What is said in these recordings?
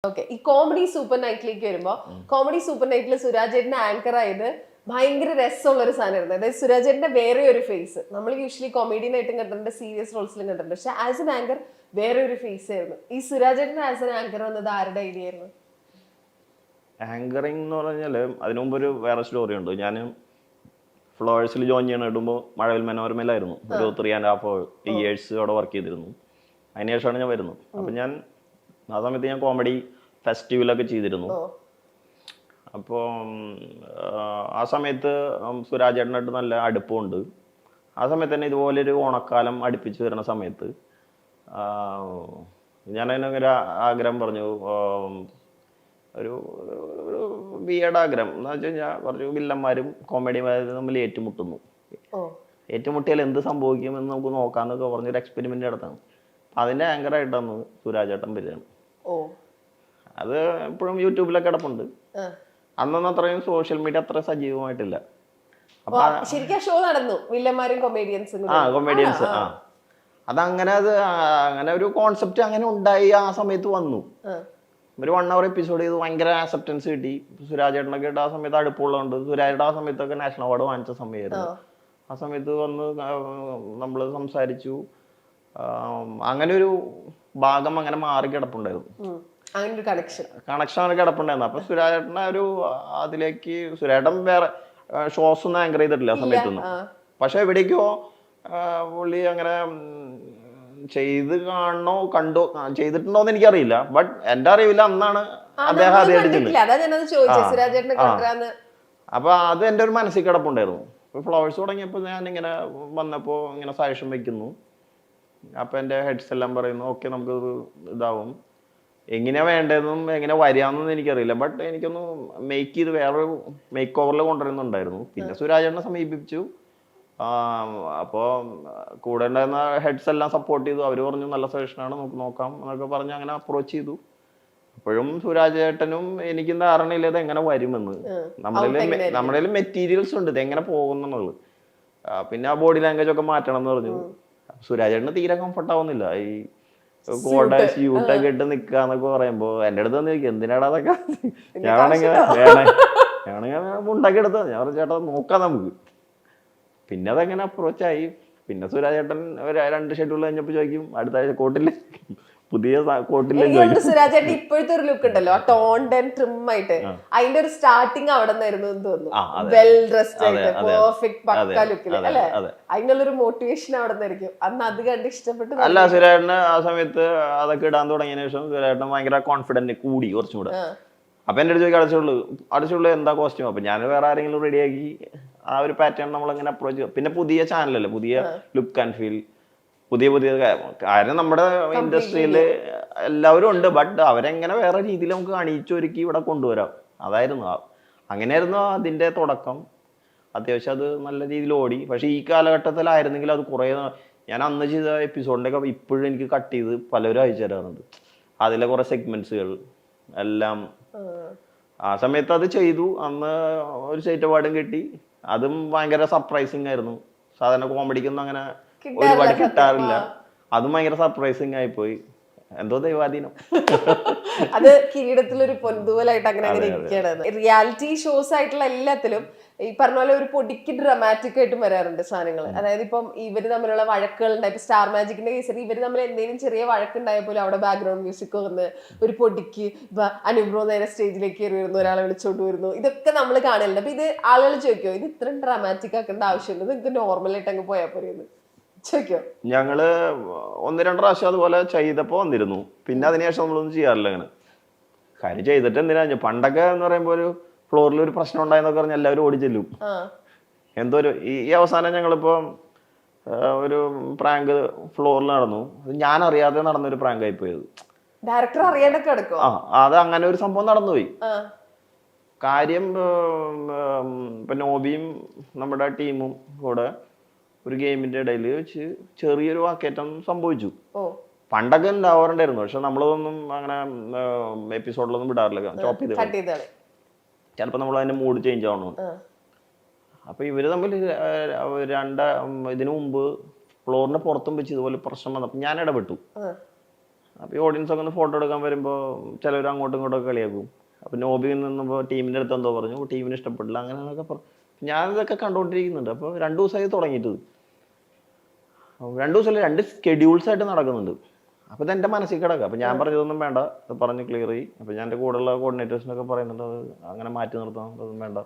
Okay, ഈ comedy super നൈറ്റിലേക്ക് വരുമ്പോ comedy super നൈറ്റിൽ സുരാജേട്ടന്റെ ആങ്കർ ആയത് ഭയങ്കര രസമുള്ള ഒരു സാധനമായിരുന്നു. അതായത് സുരാജേട്ടന്റെ വേറെ ഒരു ഫേസ് നമ്മൾ യൂഷ്വലി കൊമേഡിയൻ ആയിട്ടും കണ്ടിട്ടുണ്ട്, സീരിയസ് റോൾസിലും കണ്ടിട്ടുണ്ട്. പക്ഷെ ആസ് എൻ ആങ്കർ വേറെ ഒരു ഫേസ് ആയിരുന്നു. ഈ സുരാജേട്ടൻ ആസ് എൻ ആങ്കർ വന്നത് ആരുടെ ഐഡിയ ആയിരുന്നു? ആങ്കറിങ് എന്ന് പറഞ്ഞാല് അതിനു മുമ്പ് ഒരു വേറെ സ്റ്റോറി ഉണ്ട്. ഞാൻ ഫ്ലോവേഴ്സിൽ ജോയിൻ ചെയ്യണ ഇടുമ്പോൾ മഴവിൽ മനോരമയിലായിരുന്നു ഒരു 3.5 ഇയേഴ്സ് അവിടെ വർക്ക് ചെയ്തിരുന്നു. അതിനുശേഷമാണ് ഞാൻ വരുന്നത്. അപ്പം ഞാൻ ആ സമയത്ത് ഞാൻ കോമഡി ഫെസ്റ്റിവലൊക്കെ ചെയ്തിരുന്നു. അപ്പോൾ ആ സമയത്ത് സുരാജേട്ടനായിട്ട് നല്ല അടുപ്പമുണ്ട്. ആ സമയത്ത് തന്നെ ഇതുപോലൊരു ഓണക്കാലം അടുപ്പിച്ച് വരുന്ന സമയത്ത് ഞാനതിനൊരു ആഗ്രഹം പറഞ്ഞു, ഒരു ബിയേഡ് ആഗ്രഹം എന്ന് വെച്ച് കഴിഞ്ഞാൽ പറഞ്ഞു വില്ലന്മാരും കോമഡിമാരും തമ്മിൽ ഏറ്റുമുട്ടുന്നു, ഏറ്റുമുട്ടിയാൽ എന്ത് സംഭവിക്കുമെന്ന് നമുക്ക് നോക്കാമെന്നൊക്കെ പറഞ്ഞൊരു എക്സ്പെരിമെന്റ് നടത്താണ്. അതിന്റെ ആങ്കറായിട്ടാണ് സുരാജേട്ടൻ വരികയാണ്. അത് എപ്പോഴും യൂട്യൂബിലൊക്കെ കിടപ്പുണ്ട്. അന്നൊന്നും അത്രയും സോഷ്യൽ മീഡിയ അത്ര സജീവമായിട്ടില്ല. ഷോ നടന്നു വില്ലന്മാരും കൊമേഡിയൻസും. കൊമേഡിയൻസ് അതങ്ങനെ അങ്ങനെ ഒരു കോൺസെപ്റ്റ് അങ്ങനെ ഉണ്ടായി. ആ സമയത്ത് വന്നു ഒരു 1 hour എപ്പിസോഡ് ചെയ്ത് ഭയങ്കര ആക്സെപ്റ്റൻസ് കിട്ടി. സുരാജേട്ടനൊക്കെ ആ സമയത്ത് അടുപ്പമുള്ളതുകൊണ്ട് സുരാജേട്ടൻ ആ സമയത്തൊക്കെ നാഷണൽ അവാർഡ് വാങ്ങിച്ച സമയമായിരുന്നു. ആ സമയത്ത് വന്ന് നമ്മൾ സംസാരിച്ചു. അങ്ങനെ ഒരു ഭാഗം അങ്ങനെ മാറി കിടപ്പുണ്ടായിരുന്നു. കണക്ഷൻ അങ്ങനെ കിടപ്പുണ്ടായിരുന്നു. അപ്പൊ സുരാജേട്ടനെ ഒരു അതിലേക്ക് സുരാജേട്ടൻ വേറെ ഷോസ് ഒന്നും ആങ്കർ ചെയ്തിട്ടില്ല ആ സമയത്തൊന്നും. പക്ഷെ എവിടേക്കോ പുള്ളി അങ്ങനെ ചെയ്ത് കാണണോ കണ്ടോ ചെയ്തിട്ടുണ്ടോന്ന് എനിക്കറിയില്ല. ബട്ട് എന്റെ അറിവില്ല, അന്നാണ് അദ്ദേഹം ആദ്യമായിട്ട്. അപ്പൊ അത് എന്റെ ഒരു മനസ്സിൽ കിടപ്പുണ്ടായിരുന്നു. ഇപ്പൊ ഫ്ലവേഴ്സ് തുടങ്ങിയപ്പോ ഞാൻ ഇങ്ങനെ വന്നപ്പോ ഇങ്ങനെ സജഷൻ വെക്കുന്നു. അപ്പൊ എന്റെ ഹെഡ്സ് എല്ലാം പറയുന്നു ഓക്കെ നമുക്ക് ഇതാവും. എങ്ങനെയാ വേണ്ടതെന്നും എങ്ങനെ വരികയെന്നൊന്നും എനിക്കറിയില്ല. ബട്ട് എനിക്കൊന്ന് മേക്ക് ചെയ്ത് വേറൊരു മേക്ക് ഓവറിൽ കൊണ്ടുവരുന്നുണ്ടായിരുന്നു. പിന്നെ സുരാജേട്ടനെ സമീപിച്ചു. അപ്പോൾ കൂടെ ഉണ്ടായിരുന്ന ഹെഡ്സ് എല്ലാം സപ്പോർട്ട് ചെയ്തു. അവർ പറഞ്ഞു നല്ല സജഷനാണ്, നമുക്ക് നോക്കാം എന്നൊക്കെ പറഞ്ഞ് അങ്ങനെ അപ്രോച്ച് ചെയ്തു. അപ്പോഴും സുരാജേട്ടനും എനിക്കും ധാരണയില്ല ഇത് എങ്ങനെ വരുമെന്ന്. നമ്മുടെ മെറ്റീരിയൽസ് ഉണ്ട് ഇത് എങ്ങനെ പോകുന്നുള്ളത്. പിന്നെ ആ ബോഡി ലാംഗ്വേജ് ഒക്കെ മാറ്റണം എന്ന് പറഞ്ഞു. സുരാജേട്ടന് തീരെ കംഫർട്ട് ആവുന്നില്ല ഈ കോട സ്യൂട്ടൊക്കെ ഇട്ട് നിക്കാന്നൊക്കെ പറയുമ്പോ എന്റെ അടുത്ത് വന്ന് ചോദിക്കും എന്തിനാടാ അതൊക്കെ. ഞാനാണെങ്കിൽ ഉണ്ടാക്കി എടുത്തത്. ഞാൻ പറഞ്ഞു ചേട്ടാ നോക്കാം നമുക്ക്. പിന്നെ അതെങ്ങനെ അപ്രോച്ചായി. പിന്നെ സുരാജേട്ടൻ 2 ഷെഡ്യൂൾ കഴിഞ്ഞപ്പോ ചോദിക്കും അടുത്ത ആഴ്ച കോട്ടില്ല, പുതിയ കോട്ടില്ല. സുരാജേട്ടൻ ഇപ്പോഴത്തെ ഒരു ലുക്ക് ഉണ്ടല്ലോ, ആ ടോൺഡ് ആൻഡ് ട്രിം ആയിട്ട്, അതിന്റെ ഒരു സ്റ്റാർട്ടിങ് അവിടെ നിന്നായിരുന്നു എന്ന് തോന്നുന്നു. വെൽ ഡ്രസ്ഡ് ആയിട്ട് പെർഫെക്റ്റ് പക്ക ലുക്കില് അല്ലെ? അതിനുള്ളൊരു മോട്ടിവേഷൻ അവിടെ നിന്നായിരിക്കും. അന്ന് അത് കണ്ട് ഇഷ്ടപ്പെട്ടു. അല്ല, സുരാജേട്ടന് ആ സമയത്ത് അതൊക്കെ ഇടാൻ തുടങ്ങിയതിനു ശേഷം സുരാജേട്ടൻ ഭയങ്കര കോൺഫിഡന്റ് കൂടി കുറച്ചും കൂടെ. അപ്പൊ എന്റെ അടുത്ത് ചോദിക്കും അടച്ചുള്ളൂ എന്താ കോസ്റ്റ്യൂം. അപ്പൊ ഞാൻ വേറെ ആരെങ്കിലും റെഡിയാക്കി ആ ഒരു പാറ്റേൺ നമ്മളങ്ങനെ അപ്രോച്ച് ചെയ്യും. പിന്നെ പുതിയ ചാനലല്ലേ, പുതിയ ലുക്ക് ആൻഡ് ഫീൽ, പുതിയ കാര്യം നമ്മുടെ ഇൻഡസ്ട്രിയിൽ എല്ലാവരും ഉണ്ട്. ബട്ട് അവരെങ്ങനെ വേറെ രീതിയിൽ നമുക്ക് അണിയിച്ചൊരുക്കി ഇവിടെ കൊണ്ടുവരാം. അതായിരുന്നു അങ്ങനെയായിരുന്നു അതിന്റെ തുടക്കം. അത്യാവശ്യം അത് നല്ല രീതിയിൽ ഓടി. പക്ഷെ ഈ കാലഘട്ടത്തിലായിരുന്നെങ്കിൽ അത് കുറേ ഞാൻ അന്ന് ചെയ്ത എപ്പിസോഡിന്റെ ഒക്കെ ഇപ്പോഴും എനിക്ക് കട്ട് ചെയ്ത് പലരും അയച്ചു തരാറുണ്ട്. അതിലെ കുറെ സെഗ്മെന്റ്സുകൾ എല്ലാം ആ സമയത്ത് അത് ചെയ്തു. അന്ന് ഒരു സ്റ്റേറ്റ് അവാർഡും കിട്ടി. അതും ഭയങ്കര സർപ്രൈസിങ് ആയിരുന്നു. സാധാരണ കോമഡിക്കൊന്നും അങ്ങനെ ഒരുപാട് കിട്ടാറില്ല. അതും ഭയങ്കര സർപ്രൈസിങ് ആയിപ്പോയി. എന്തോ ദൈവാധീനം. അത് കിരീടത്തിലൊരു പൊന്തൂവലായിട്ട് അങ്ങനെ ഇരിക്കുകയാണ്. റിയാലിറ്റി ഷോസ് ആയിട്ടുള്ള എല്ലാത്തിലും ഈ പറഞ്ഞ പോലെ ഒരു പൊടിക്ക് ഡ്രമാറ്റിക് ആയിട്ടും വരാറുണ്ട് സാധനങ്ങൾ. അതായത് ഇപ്പം ഇവര് തമ്മിലുള്ള വഴക്കുകൾ ഉണ്ടായി. ഇപ്പൊ സ്റ്റാർ മാജിക്കിന്റെ കേസിൽ ഇവര് തമ്മിൽ എന്തെങ്കിലും ചെറിയ വഴക്കുണ്ടായ പോലും അവിടെ ബാക്ക്ഗ്രൗണ്ട് മ്യൂസിക് വന്ന് ഒരു പൊടിക്ക് ഇപ്പൊ അനുബ്രോ നേരെ സ്റ്റേജിലേക്ക് കയറി വരുന്നു, ഒരാളെ വിളിച്ചോണ്ട് വരുന്നു. ഇതൊക്കെ നമ്മൾ കാണലുണ്ട്. അപ്പൊ ഇത് ആളുകൾ ചോദിക്കോ ഇത് ഇത്രയും ഡ്രാമാറ്റിക് ആക്കേണ്ട ആവശ്യമുണ്ട്, നിങ്ങൾക്ക് നോർമലായിട്ട് അങ്ങ് പോയാൽ പോരെയെന്ന് ചോദിക്കോ? ഞങ്ങള് 1-2 പ്രാവശ്യം അതുപോലെ ചെയ്തപ്പോ വന്നിരുന്നു. പിന്നെ അതിനുശേഷം നമ്മളൊന്നും ചെയ്യാറില്ല. അങ്ങനെ കാര്യം ചെയ്തിട്ട് എന്തിനാ. പണ്ടൊക്കെ എന്ന് പറയുമ്പോ ഒരു ഫ്ലോറിൽ ഒരു പ്രശ്നം ഉണ്ടായെന്നൊക്കെ പറഞ്ഞാൽ എല്ലാവരും ഓടി ചെല്ലും. എന്തോ ഒരു ഈ അവസാനം ഞങ്ങളിപ്പോ ഒരു പ്രാങ്ക് ഫ്ലോറിൽ നടന്നു. ഞാൻ അറിയാതെ നടന്നൊരു പ്രാങ്ക് ആയി പോയത്. ഡയറക്ടർ അറിയാണ്ടൊക്കെ എടുക്കും. അത് അങ്ങനെ ഒരു സംഭവം നടന്നുപോയി. കാര്യം ഇപ്പൊ നോബിയും നമ്മുടെ ടീമും കൂടെ ഒരു ഗെയിമിന്റെ ഇടയിൽ വെച്ച് ചെറിയൊരു വാക്കേറ്റം സംഭവിച്ചു. പണ്ടൊക്കെ ഉണ്ടാവാറുണ്ടായിരുന്നു. പക്ഷെ നമ്മളതൊന്നും അങ്ങനെ എപ്പിസോഡിലൊന്നും വിടാറില്ല. ചോപ്പ് ചെയ്ത് ചിലപ്പോ നമ്മൾ അതിന്റെ മൂഡ് ചേഞ്ച് ആവണം. അപ്പൊ ഇവര് തമ്മിൽ ഇതിനു മുമ്പ് ഫ്ലോറിന്റെ പുറത്തും വെച്ച് ഇതുപോലെ പ്രശ്നം വന്നപ്പോ ഞാൻ ഇടപെട്ടു. അപ്പോൾ ഈ ഓഡിയൻസ് ഒക്കെ ഒന്ന് ഫോട്ടോ എടുക്കാൻ വരുമ്പോൾ ചിലവർ അങ്ങോട്ടും ഇങ്ങോട്ടൊക്കെ കളിയാക്കും. അപ്പോൾ നോബിയിൽ നിന്നപ്പോൾ ടീമിൻ്റെ അടുത്ത് എന്തോ പറഞ്ഞു, ടീമിന് ഇഷ്ടപ്പെട്ടില്ല അങ്ങനെയൊക്കെ പറഞ്ഞു. ഞാനിതൊക്കെ കണ്ടുകൊണ്ടിരിക്കുന്നുണ്ട്. അപ്പോൾ 2 ദിവസമായി തുടങ്ങിയിട്ട്, 2 ദിവസമല്ല 2 സ്കെഡ്യൂൾസായിട്ട് നടക്കുന്നുണ്ട്. അപ്പോൾ ഇതെൻ്റെ മനസ്സിൽ കിടക്കുക. അപ്പോൾ ഞാൻ പറഞ്ഞതൊന്നും വേണ്ട, അത് പറഞ്ഞ് ക്ലിയർ ചെയ്യും. അപ്പോൾ ഞാൻ എൻ്റെ കൂടെയുള്ള കോർഡിനേറ്റേഴ്സിനൊക്കെ പറയുന്നുണ്ട് അത് അങ്ങനെ മാറ്റി നിർത്താം, അതൊന്നും വേണ്ട,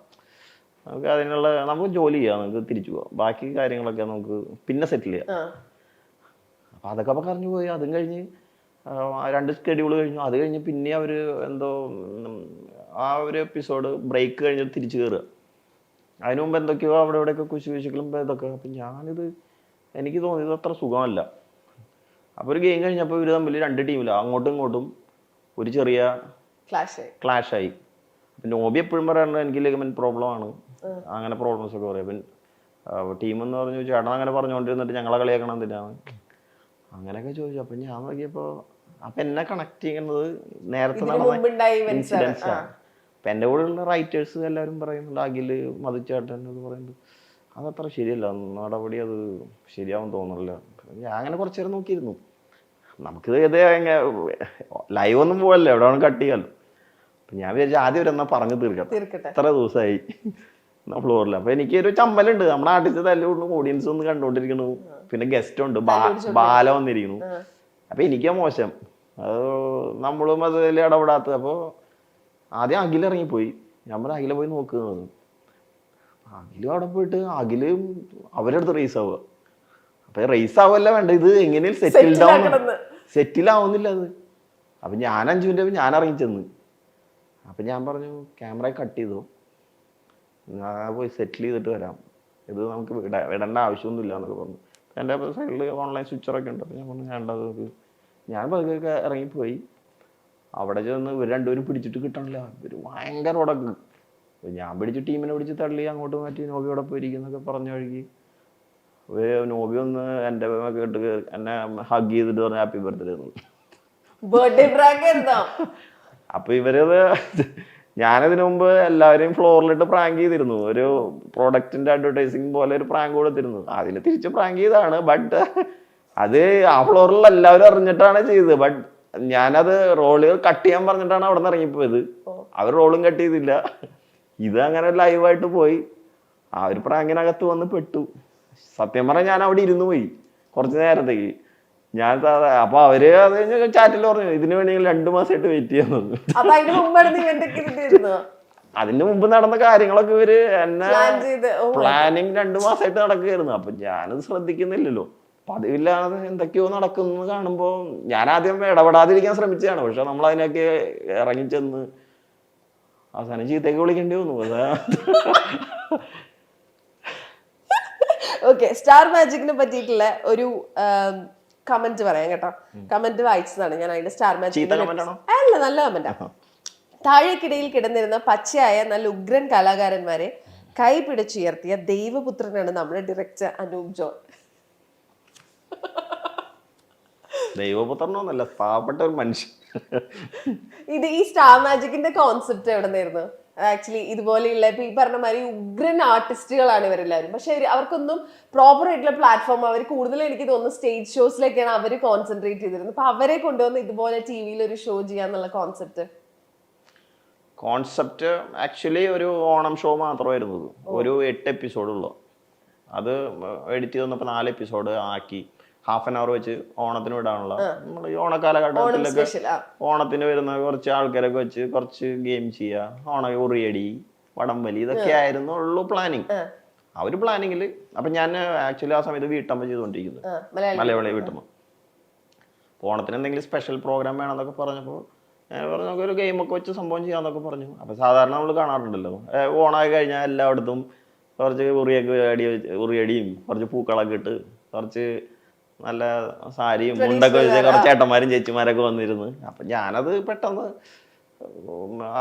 നമുക്ക് അതിനുള്ള നമുക്ക് ജോലി ചെയ്യാം, നമുക്ക് തിരിച്ചു പോകാം, ബാക്കി കാര്യങ്ങളൊക്കെ നമുക്ക് പിന്നെ സെറ്റിൽ ചെയ്യാം. അപ്പം അതൊക്കെ അപ്പോൾ കറഞ്ഞു പോയി. അതും കഴിഞ്ഞ് 2 സ്കെഡ്യൂൾ കഴിഞ്ഞു. അത് കഴിഞ്ഞ് പിന്നെ അവർ എന്തോ ആ ഒരു എപ്പിസോഡ് ബ്രേക്ക് കഴിഞ്ഞിട്ട് തിരിച്ചു കയറുക. അതിന് മുമ്പ് എന്തൊക്കെയോ അവിടെ ഇവിടെയൊക്കെ കുശികളും ഇതൊക്കെ. അപ്പം ഞാനിത് എനിക്ക് തോന്നിയത് അത്ര സുഖമല്ല. അപ്പോൾ ഒരു ഗെയിം കഴിഞ്ഞപ്പോൾ ഇവർ തമ്മിൽ 2 ടീമിലാണ്, അങ്ങോട്ടും ഇങ്ങോട്ടും ഒരു ചെറിയ ക്ലാഷായി. അപ്പം നോബി എപ്പോഴും പറയാറുണ്ട് എനിക്ക് ലിഗമെന്റ് പ്രോബ്ലമാണ്, അങ്ങനെ പ്രോബ്ലംസ് ഒക്കെ പറയും. അപ്പം ടീമെന്ന് പറഞ്ഞു ചേട്ടൻ അങ്ങനെ പറഞ്ഞുകൊണ്ടിരുന്നിട്ട് ഞങ്ങളെ കളിയാക്കണം എന്തിനാണ് അങ്ങനെയൊക്കെ ചോദിച്ചു. അപ്പം ഞാൻ നോക്കിയപ്പോൾ അപ്പം എന്നെ കണക്ട് ചെയ്യുന്നത് നേരത്തെ നടന്ന ഇൻസിഡൻസ് ആണ്. അപ്പം എൻ്റെ കൂടെയുള്ള റൈറ്റേഴ്സ് എല്ലാവരും പറയുന്നുണ്ട്, അഖില് മധുച്ചേട്ടൻ എന്ന് പറയുന്നത് അതത്ര ശരിയല്ല, നടപടി അത് ശരിയാവും തോന്നുന്നില്ല. ഞാൻ അങ്ങനെ കുറച്ച് നേരം നോക്കിയിരുന്നു. നമുക്കിത് ഇത് ലൈവ് ഒന്നും പോകല്ലേ, എവിടെ വേണം കട്ട് ചെയ്യാമല്ലോ. അപ്പം ഞാൻ വിചാരിച്ചു ആദ്യം ഇവരെന്നാ പറഞ്ഞു തീർക്കട്ടെ, എത്ര ദിവസമായി ഫ്ലോറിൽ. അപ്പം എനിക്കൊരു ചമ്മലുണ്ട്, നമ്മുടെ ആർട്ടിസ്റ്റ് തല്ലുകൊണ്ട് ഓഡിയൻസ് ഒന്ന് കണ്ടുകൊണ്ടിരിക്കണു, പിന്നെ ഗസ്റ്റ് ഉണ്ട് ബാല വന്നിരിക്കുന്നു. അപ്പം എനിക്കാ മോശം, അത് നമ്മളും അതിൽ ഇടപെടാത്തത്. അപ്പോൾ ആദ്യം അഖിലിറങ്ങിപ്പോയി. ഞാൻ പറഞ്ഞു അഖില പോയി നോക്കുന്നത്. അഖിലും അവിടെ പോയിട്ട് അഖിലും അവരടുത്ത് റേസ് ആവുക. അപ്പൊ റേസ് ആവുമല്ല വേണ്ട, ഇത് എങ്ങനെയും സെറ്റിൽ ആവുന്നില്ല അത്. അപ്പൊ ഞാൻ 5 മിനിറ്റ് ഞാൻ ഇറങ്ങി ചെന്ന്. അപ്പൊ ഞാൻ പറഞ്ഞു ക്യാമറ കട്ട് ചെയ്തോ, ഞാൻ പോയി സെറ്റിൽ ചെയ്തിട്ട് വരാം, ഇത് നമുക്ക് വിടേണ്ട ആവശ്യമൊന്നുമില്ല എന്നൊക്കെ പറഞ്ഞു. എൻ്റെ സൈഡിൽ ഓൺലൈൻ സ്വിച്ചറൊക്കെ ഉണ്ട്. അപ്പം ഞാൻ പറഞ്ഞു വേണ്ടത്, ഞാൻ പതുക്കെ ഇറങ്ങിപ്പോയി. അവിടെ ചെന്ന് ഇവർ രണ്ടുപേരും പിടിച്ചിട്ട് കിട്ടണില്ല, ഇവർ ഭയങ്കര ഉടക്ക്. ഞാൻ പിടിച്ച് ടീമിനെ പിടിച്ച് തള്ളി അങ്ങോട്ട് മാറ്റി നോബിയോടെ പോയിരിക്കുന്നൊക്കെ പറഞ്ഞ വഴിക്ക് നോബി ഒന്ന് എൻ്റെ കേട്ട് എന്നെ ഹഗ് ചെയ്തിട്ട് പറഞ്ഞു ഹാപ്പി ബർത്ത്ഡേ. അപ്പൊ ഇവരത് ഞാനതിനു മുമ്പ് എല്ലാവരെയും ഫ്ലോറിലിട്ട് പ്രാങ്ക് ചെയ്തിരുന്നു. ഒരു പ്രോഡക്റ്റിന്റെ അഡ്വർടൈസിങ് പോലെ ഒരു പ്രാങ്ക് കൊടുത്തിരുന്നു. അതിൽ തിരിച്ച് പ്രാങ്ക് ചെയ്താണ്. ബട്ട് അത് ആ ഫ്ലോറിൽ എല്ലാവരും അറിഞ്ഞിട്ടാണ് ചെയ്തത്. ബട്ട് ഞാനത് റോള് കട്ട് ചെയ്യാൻ പറഞ്ഞിട്ടാണ് അവിടെ നിന്ന് ഇറങ്ങിപ്പോയത്. അവർ റോളും കട്ട് ചെയ്തില്ല. ഇത് അങ്ങനെ ലൈവായിട്ട് പോയി. ആ ഒരു പ്രാങ്കിനകത്ത് വന്ന് പെട്ടു. സത്യം പറഞ്ഞാൽ ഞാൻ അവിടെ ഇരുന്ന് പോയി കുറച്ച് നേരത്തേക്ക്. ഞാൻ അപ്പൊ അവര് അത് കഴിഞ്ഞ ചാറ്റിൽ പറഞ്ഞു ഇതിന് വേണമെങ്കിൽ 2 മാസമായിട്ട് വെയിറ്റ് ചെയ്യാൻ പറഞ്ഞു. അതിന്റെ മുമ്പ് നടന്ന കാര്യങ്ങളൊക്കെ ഇവര് എന്നെ പ്ലാനിങ് 2 മാസമായിട്ട് നടക്കുകയായിരുന്നു. അപ്പൊ ഞാനത് ശ്രദ്ധിക്കുന്നില്ലല്ലോ. പതിവില്ലാതെ എന്തൊക്കെയോ നടക്കുന്നു കാണുമ്പോ ഞാൻ ആദ്യം ഇടപെടാതിരിക്കാൻ ശ്രമിച്ചതാണ്. പക്ഷെ നമ്മൾ അതിനൊക്കെ ഇറങ്ങിച്ചെന്ന് അവസാനം ചീത്തേക്ക് വിളിക്കേണ്ടി വന്നു. ഓക്കെ, സ്റ്റാർ മാജിക്കിനെ പറ്റിയിട്ടുള്ള ഒരു കമന്റ് പറയാം കേട്ടോ. കമന്റ് വായിച്ചതാണ് ഞാൻ. അതിന്റെ സ്റ്റാർ മാജിക് അല്ല, നല്ല കമന്റാ. താഴേക്കിടയിൽ കിടന്നിരുന്ന പച്ചയായ നല്ല ഉഗ്രൻ കലാകാരന്മാരെ കൈ പിടിച്ചുയർത്തിയ ദൈവപുത്രനാണ് നമ്മുടെ ഡയറക്ടർ അനൂപ് ജോൺ. ദൈവപുത്രനൊന്നല്ല, പാവപ്പെട്ട ഒരു മനുഷ്യൻ. ഇത് ഈ സ്റ്റാർ മാജിക്കിന്റെ കോൺസെപ്റ്റ് എവിടെ നിന്നായിരുന്നു? ആക്ച്വലി ഇതുപോലെയുള്ള ഇപ്പൊ ഈ പറഞ്ഞ മാതിരി ഉഗ്രൻ ആർട്ടിസ്റ്റുകളാണ് ഇവരെല്ലാവരും. പക്ഷെ അവർക്കൊന്നും പ്രോപ്പർ ആയിട്ടുള്ള പ്ലാറ്റ്ഫോം, അവർ കൂടുതലും എനിക്ക് തോന്നുന്നു സ്റ്റേജ് ഷോസിലേക്കാണ് അവർ കോൺസെൻട്രേറ്റ് ചെയ്തിരുന്നത്. അപ്പൊ അവരെ കൊണ്ടുവന്ന് ഇതുപോലെ ടിവിയിൽ ഒരു ഷോ ചെയ്യാന്നുള്ള കോൺസെപ്റ്റ് ആക്ച്വലി ഒരു ഓണം ഷോ മാത്രമായിരുന്നു. ഒരു 8 എപ്പിസോഡുള്ളൂ. അത് എഡിറ്റ് ചെയ്ത് വന്നപ്പോൾ 4 എപ്പിസോഡ് ആക്കി. ഹാഫ് ആൻ അവർ വെച്ച് ഓണത്തിന് വിടാനുള്ള നമ്മൾ ഈ ഓണക്കാലഘട്ടത്തിലൊക്കെ ഓണത്തിന് വരുന്ന കുറച്ച് ആൾക്കാരൊക്കെ വെച്ച് കുറച്ച് ഗെയിം ചെയ്യുക, ഉറിയടി, വടംവലി, ഇതൊക്കെ ആയിരുന്നു ഉള്ളൂ പ്ലാനിങ്. ആ ഒരു പ്ലാനിങ്ങിൽ അപ്പൊ ഞാൻ ആക്ച്വലി ആ സമയത്ത് വീട്ടമ്മ ചെയ്തുകൊണ്ടിരിക്കുന്നത്, മലയാളി വീട്ടമ്മ. ഓണത്തിന് എന്തെങ്കിലും സ്പെഷ്യൽ പ്രോഗ്രാം വേണമെന്നൊക്കെ പറഞ്ഞപ്പോൾ ഞാൻ പറഞ്ഞു നമുക്ക് ഒരു ഗെയിമൊക്കെ വെച്ച് സംഭവം ചെയ്യാന്നൊക്കെ പറഞ്ഞു. അപ്പൊ സാധാരണ നമ്മൾ കാണാറുണ്ടല്ലോ ഓണമായി കഴിഞ്ഞാൽ എല്ലായിടത്തും കുറച്ച് ഉറിയടിയും കുറച്ച് പൂക്കളൊക്കെ ഇട്ട് കുറച്ച് നല്ല സാരിയും മുണ്ടൊക്കെ വെച്ച് കുറച്ച് ചേട്ടന്മാരും ചേച്ചിമാരൊക്കെ വന്നിരുന്നു. അപ്പം ഞാനത് പെട്ടെന്ന്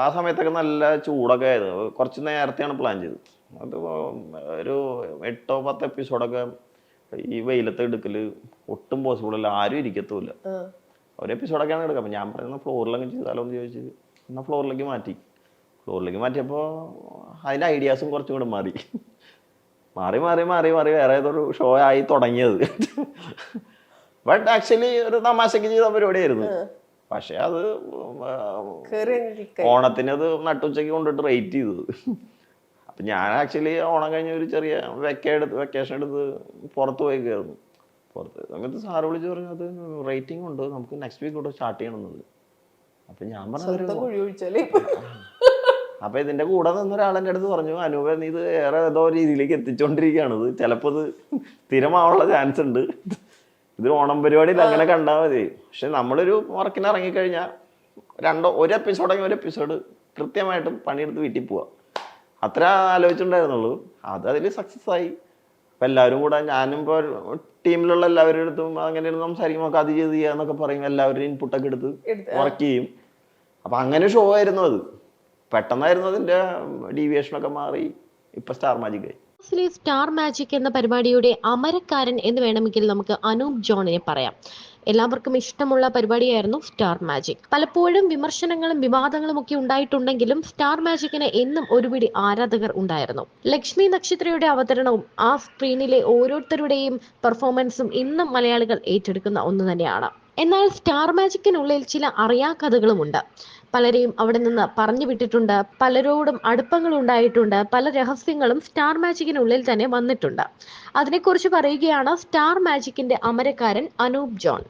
ആ സമയത്തൊക്കെ നല്ല ചൂടൊക്കെ ആയിരുന്നു. കുറച്ച് നേരത്തെയാണ് പ്ലാൻ ചെയ്തത്. അത് ഒരു 8-10 എപ്പിസോഡൊക്കെ ഈ വെയിലത്ത് എടുക്കൽ ഒട്ടും പോസിബിൾ അല്ല, ആരും ഇരിക്കത്തുമില്ല. ഒരു എപ്പിസോഡൊക്കെയാണ് എടുക്കുക. അപ്പം ഞാൻ പറയുന്നത് ഫ്ലോറിലൊക്കെ ചെയ്താലോ എന്ന് ചോദിച്ച് എന്നാൽ ഫ്ലോറിലേക്ക് മാറ്റിയപ്പോൾ അതിൻ്റെ ഐഡിയാസും കുറച്ചും കൂടെ മാറി വേറെ ഏതൊരു ഷോ ആയി തുടങ്ങിയത്. ബട്ട് ആക്ച്വലി ഒരു തമാശക്ക് ചെയ്ത പരിപാടിയായിരുന്നു. പക്ഷെ അത് കേറി അങ്ങ് click ആയി. ഓണത്തിന് അത് നട്ടുച്ചയ്ക്ക് കൊണ്ടിട്ട് റേറ്റ് ചെയ്തത്. അപ്പൊ ഞാൻ ആക്ച്വലി ഓണം കഴിഞ്ഞ ഒരു ചെറിയ വെക്കേഷൻ എടുത്ത് പുറത്ത് പോയി കയറുന്നു. പുറത്ത് സമയത്ത് സാറ് വിളിച്ച് പറഞ്ഞു അത് റേറ്റിംഗ് ഉണ്ട്, നമുക്ക് നെക്സ്റ്റ് വീക്ക് തൊട്ട് സ്റ്റാർട്ട് ചെയ്യണമെന്നത്. അപ്പൊ ഞാൻ സ്വന്തം പറഞ്ഞു, കുഴി ഒഴിച്ചാലേ. അപ്പൊ ഇതിന്റെ കൂടെ നിന്ന് ഒരാൾ എൻ്റെ അടുത്ത് പറഞ്ഞു, അനൂപ നീ ഇത് ഏറെ ഏതോ രീതിയിലേക്ക് എത്തിച്ചോണ്ടിരിക്കുകയാണ്, ഇത് ചിലപ്പോ ഇത് സ്ഥിരമാവാനുള്ള ചാൻസ് ഉണ്ട്, ഇത് ഓണം പരിപാടിയിൽ അങ്ങനെ കണ്ടാൽ മതി. പക്ഷെ നമ്മളൊരു വർക്കിന് ഇറങ്ങിക്കഴിഞ്ഞാൽ ഒരു എപ്പിസോഡ് കൃത്യമായിട്ടും പണിയെടുത്ത് വീട്ടിൽ പോവാ, അത്ര ആലോചിച്ചിട്ടുണ്ടായിരുന്നുള്ളൂ. അത് അതിൽ സക്സസ് ആയി. അപ്പൊ എല്ലാവരും കൂടെ, ഞാനും ഇപ്പോൾ ടീമിലുള്ള എല്ലാവരുടെ അടുത്തും അങ്ങനെ സംസാരിക്കും, നമുക്ക് അത് ചെയ്ത് ചെയ്യാന്നൊക്കെ പറയും, എല്ലാവരുടെയും ഇൻപുട്ടൊക്കെ എടുത്ത് വർക്ക് ചെയ്യും. അപ്പൊ അങ്ങനെ ഷോ ആയിരുന്നു അത്. പെട്ടെന്നായിരുന്നു അതിന്റെ ഡീവിയേഷനൊക്കെ മാറി ഇപ്പൊ സ്റ്റാർ മാജിക് ആയി. സ്റ്റാർ മാജിക് എന്ന പരിപാടിയുടെ അമരക്കാരൻ എന്ന് വേണമെങ്കിൽ നമുക്ക് അനൂപ് ജോണിനെ പറയാം. എല്ലാവർക്കും ഇഷ്ടമുള്ള പരിപാടിയായിരുന്നു സ്റ്റാർ മാജിക്. പലപ്പോഴും വിമർശനങ്ങളും വിവാദങ്ങളും ഒക്കെ ഉണ്ടായിട്ടുണ്ടെങ്കിലും സ്റ്റാർ മാജിക്കിന് എന്നും ഒരുപിടി ആരാധകർ ഉണ്ടായിരുന്നു. ലക്ഷ്മി നക്ഷത്രയുടെ അവതരണവും ആ സ്ക്രീനിലെ ഓരോരുത്തരുടെയും പെർഫോമൻസും ഇന്നും മലയാളികൾ ഏറ്റെടുക്കുന്ന ഒന്ന് തന്നെയാണ്. എന്നാൽ സ്റ്റാർ മാജിക്കിനുള്ളിൽ ചില അറിയാക്കഥകളുമുണ്ട്. പലരെയും അവിടെ നിന്ന് പറഞ്ഞു വിട്ടിട്ടുണ്ട്, പലരോടും അടുപ്പങ്ങൾ ഉണ്ടായിട്ടുണ്ട്, പല രഹസ്യങ്ങളും സ്റ്റാർ മാജിക്കിനുള്ളിൽ തന്നെ വന്നിട്ടുണ്ട്. അതിനെക്കുറിച്ച് പറയുകയാണ് സ്റ്റാർ മാജിക്കിന്റെ അമരക്കാരൻ അനൂപ് ജോൺ.